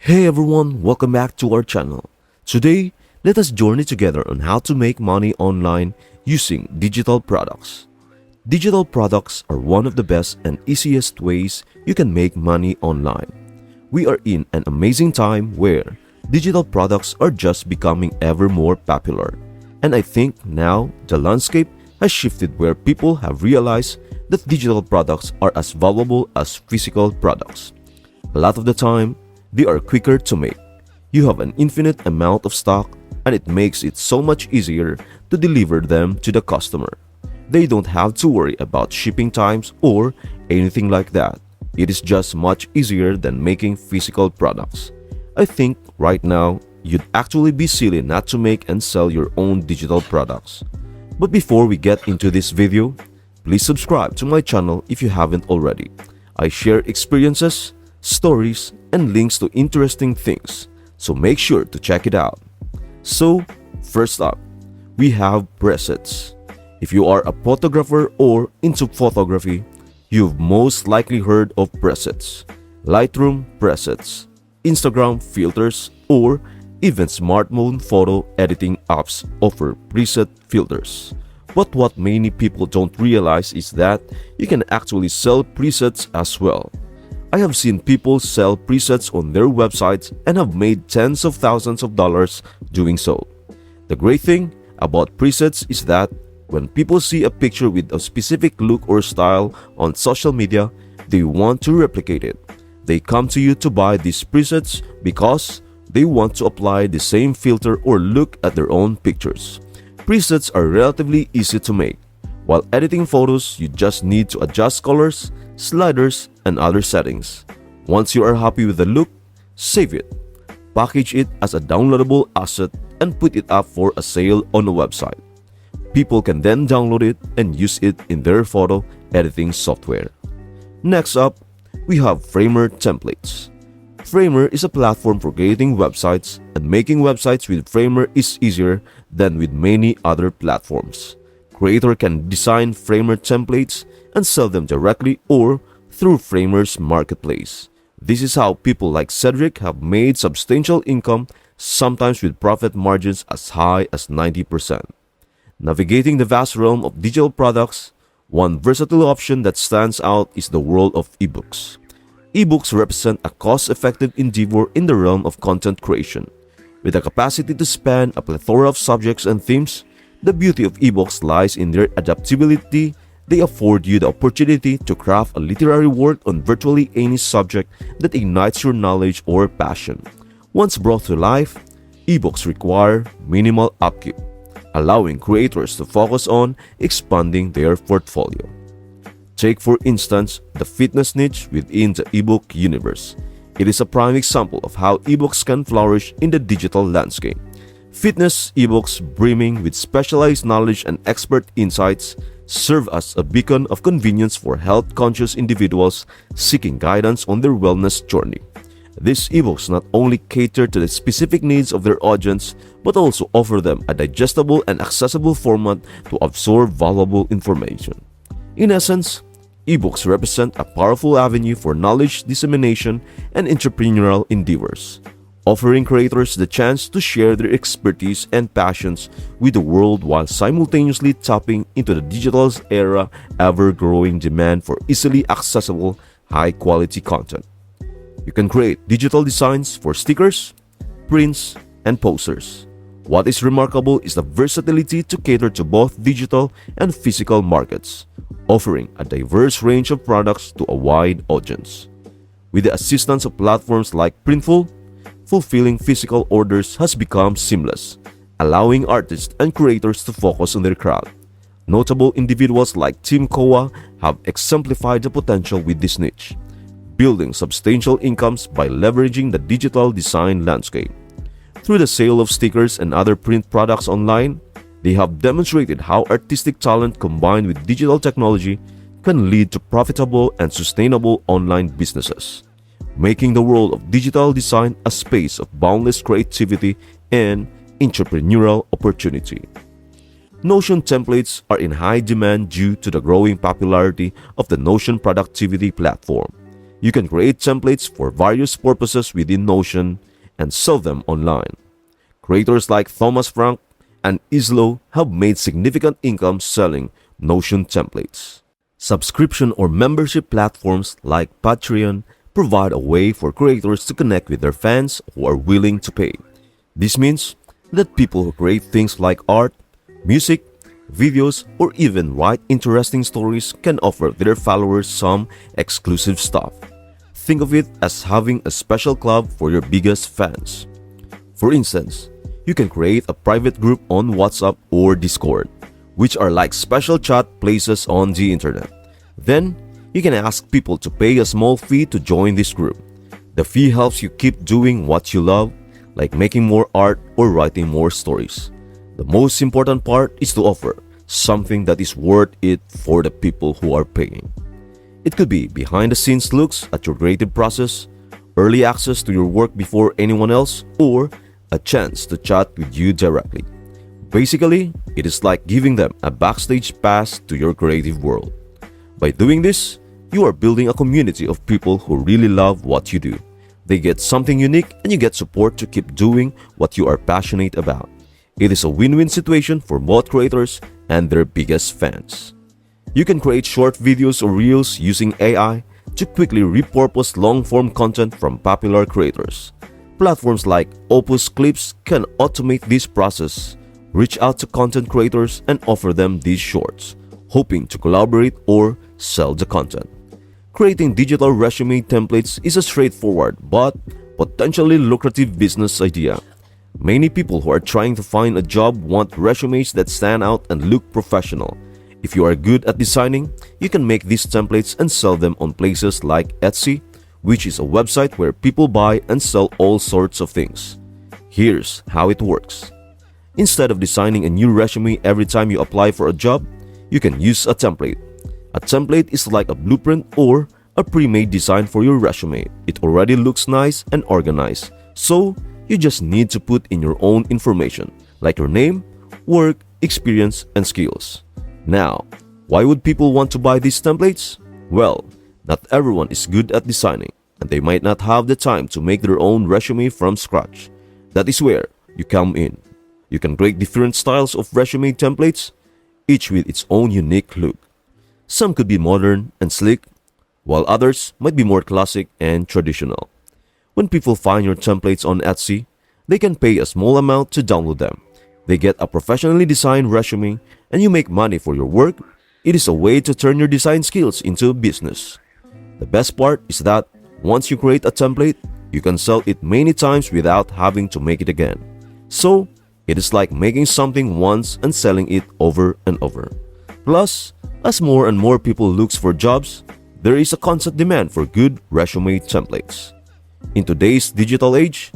Hey everyone, welcome back to our channel. Today, let us journey together on how to make money online using digital products. Digital products are one of the best and easiest ways you can make money online. We are in an amazing time where digital products are just becoming ever more popular. And I think now the landscape has shifted where people have realized that digital products are as valuable as physical products. A lot of the time, they are quicker to make. You have an infinite amount of stock and it makes it so much easier to deliver them to the customer. They don't have to worry about shipping times or anything like that. It is just much easier than making physical products. I think right now, you'd actually be silly not to make and sell your own digital products. But before we get into this video, please subscribe to my channel if you haven't already. I share experiences, stories, and links to interesting things, so make sure to check it out. So, first up, we have presets. If you are a photographer or into photography, you've most likely heard of presets, Lightroom presets, Instagram filters, or even smartphone photo editing apps offer preset filters. But what many people don't realize is that you can actually sell presets as well. I have seen people sell presets on their websites and have made tens of thousands of dollars doing so. The great thing about presets is that when people see a picture with a specific look or style on social media, they want to replicate it. They come to you to buy these presets because they want to apply the same filter or look at their own pictures. Presets are relatively easy to make. While editing photos, you just need to adjust colors, sliders, and other settings. Once you are happy with the look, save it, package it as a downloadable asset, and put it up for a sale on a website. People can then download it and use it in their photo editing software. Next up, we have Framer templates. Framer is a platform for creating websites, and making websites with Framer is easier than with many other platforms. Creator can design Framer templates and sell them directly or through Framer's marketplace. This is how people like Cedric have made substantial income, sometimes with profit margins as high as 90%. Navigating the vast realm of digital products, one versatile option that stands out is the world of ebooks. Ebooks represent a cost-effective endeavor in the realm of content creation. With the capacity to span a plethora of subjects and themes, the beauty of ebooks lies in their adaptability. They afford you the opportunity to craft a literary work on virtually any subject that ignites your knowledge or passion. Once brought to life, ebooks require minimal upkeep, allowing creators to focus on expanding their portfolio. Take for instance the fitness niche within the ebook universe. It is a prime example of how ebooks can flourish in the digital landscape. Fitness ebooks brimming with specialized knowledge and expert insights serve as a beacon of convenience for health-conscious individuals seeking guidance on their wellness journey. These ebooks not only cater to the specific needs of their audience, but also offer them a digestible and accessible format to absorb valuable information. In essence, ebooks represent a powerful avenue for knowledge dissemination and entrepreneurial endeavors, offering creators the chance to share their expertise and passions with the world while simultaneously tapping into the digital era ever-growing demand for easily accessible, high-quality content. You can create digital designs for stickers, prints, and posters. What is remarkable is the versatility to cater to both digital and physical markets, offering a diverse range of products to a wide audience. With the assistance of platforms like Printful, fulfilling physical orders has become seamless, allowing artists and creators to focus on their craft. Notable individuals like Tim Koa have exemplified the potential with this niche, building substantial incomes by leveraging the digital design landscape. Through the sale of stickers and other print products online, they have demonstrated how artistic talent combined with digital technology can lead to profitable and sustainable online businesses, making the world of digital design a space of boundless creativity and entrepreneurial opportunity. Notion templates are in high demand due to the growing popularity of the Notion productivity platform. You can create templates for various purposes within Notion and sell them online. Creators like Thomas Frank and Islo have made significant income selling Notion templates. Subscription or membership platforms like Patreon provide a way for creators to connect with their fans who are willing to pay. This means that people who create things like art, music, videos, or even write interesting stories can offer their followers some exclusive stuff. Think of it as having a special club for your biggest fans. For instance, you can create a private group on WhatsApp or Discord, which are like special chat places on the internet. Then, you can ask people to pay a small fee to join this group. The fee helps you keep doing what you love, like making more art or writing more stories. The most important part is to offer something that is worth it for the people who are paying. It could be behind-the-scenes looks at your creative process, early access to your work before anyone else, or a chance to chat with you directly. Basically, it is like giving them a backstage pass to your creative world. By doing this, you are building a community of people who really love what you do. They get something unique and you get support to keep doing what you are passionate about. It is a win-win situation for both creators and their biggest fans. You can create short videos or reels using AI to quickly repurpose long-form content from popular creators. Platforms like Opus Clips can automate this process, reach out to content creators and offer them these shorts, hoping to collaborate or sell the content. Creating digital resume templates is a straightforward but potentially lucrative business idea. Many people who are trying to find a job want resumes that stand out and look professional. If you are good at designing, you can make these templates and sell them on places like Etsy, which is a website where people buy and sell all sorts of things. Here's how it works. Instead of designing a new resume every time you apply for a job, you can use a template. A template is like a blueprint or a pre-made design for your resume. It already looks nice and organized, so you just need to put in your own information, like your name, work, experience, and skills. Now, why would people want to buy these templates? Well, not everyone is good at designing, and they might not have the time to make their own resume from scratch. That is where you come in. You can create different styles of resume templates, each with its own unique look. Some could be modern and sleek, while others might be more classic and traditional. When people find your templates on Etsy, they can pay a small amount to download them. They get a professionally designed resume and you make money for your work. It is a way to turn your design skills into a business. The best part is that once you create a template, you can sell it many times without having to make it again. So, it is like making something once and selling it over and over. Plus, as more and more people look for jobs, there is a constant demand for good resume templates. In today's digital age,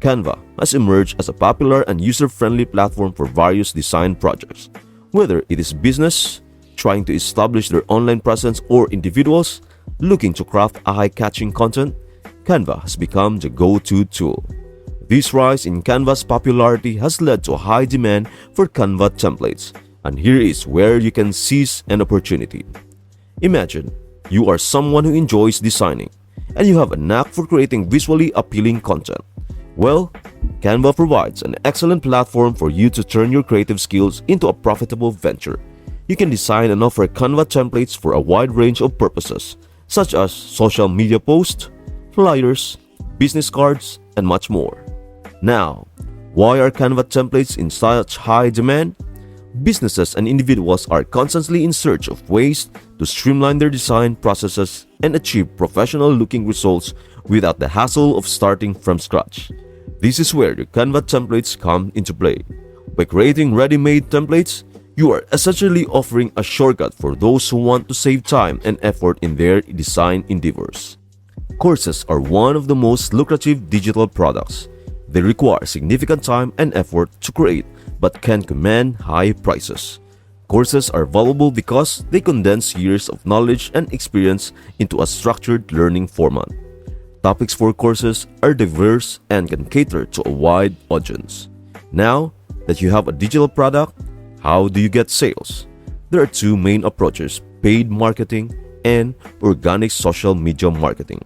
Canva has emerged as a popular and user-friendly platform for various design projects. Whether it is business trying to establish their online presence or individuals looking to craft eye-catching content, Canva has become the go-to tool. This rise in Canva's popularity has led to a high demand for Canva templates, and here is where you can seize an opportunity. Imagine you are someone who enjoys designing, and you have a knack for creating visually appealing content. Well, Canva provides an excellent platform for you to turn your creative skills into a profitable venture. You can design and offer Canva templates for a wide range of purposes, such as social media posts, flyers, business cards, and much more. Now, why are Canva templates in such high demand? Businesses and individuals are constantly in search of ways to streamline their design processes and achieve professional-looking results without the hassle of starting from scratch. This is where the Canva templates come into play. By creating ready-made templates, you are essentially offering a shortcut for those who want to save time and effort in their design endeavors. Courses are one of the most lucrative digital products. They require significant time and effort to create but can command high prices. Courses are valuable because they condense years of knowledge and experience into a structured learning format. Topics for courses are diverse and can cater to a wide audience. Now that you have a digital product, how do you get sales? There are two main approaches: paid marketing and organic social media marketing.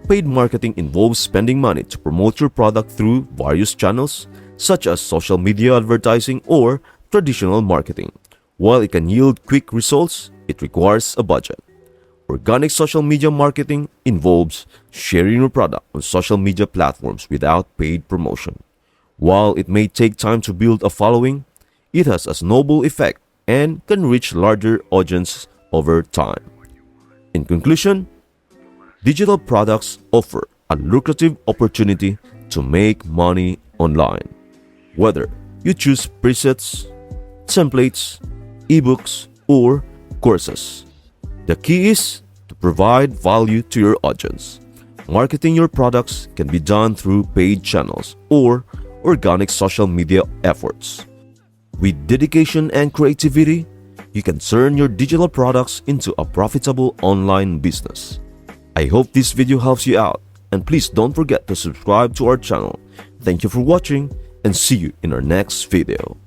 Paid marketing involves spending money to promote your product through various channels, such as social media advertising or traditional marketing. While it can yield quick results, it requires a budget. Organic social media marketing involves sharing your product on social media platforms without paid promotion. While it may take time to build a following, it has a snowball effect and can reach larger audiences over time. In conclusion, digital products offer a lucrative opportunity to make money online. Whether you choose presets, templates, ebooks, or courses, the key is to provide value to your audience. Marketing your products can be done through paid channels or organic social media efforts. With dedication and creativity, you can turn your digital products into a profitable online business. I hope this video helps you out, and please don't forget to subscribe to our channel. Thank you for watching, and see you in our next video.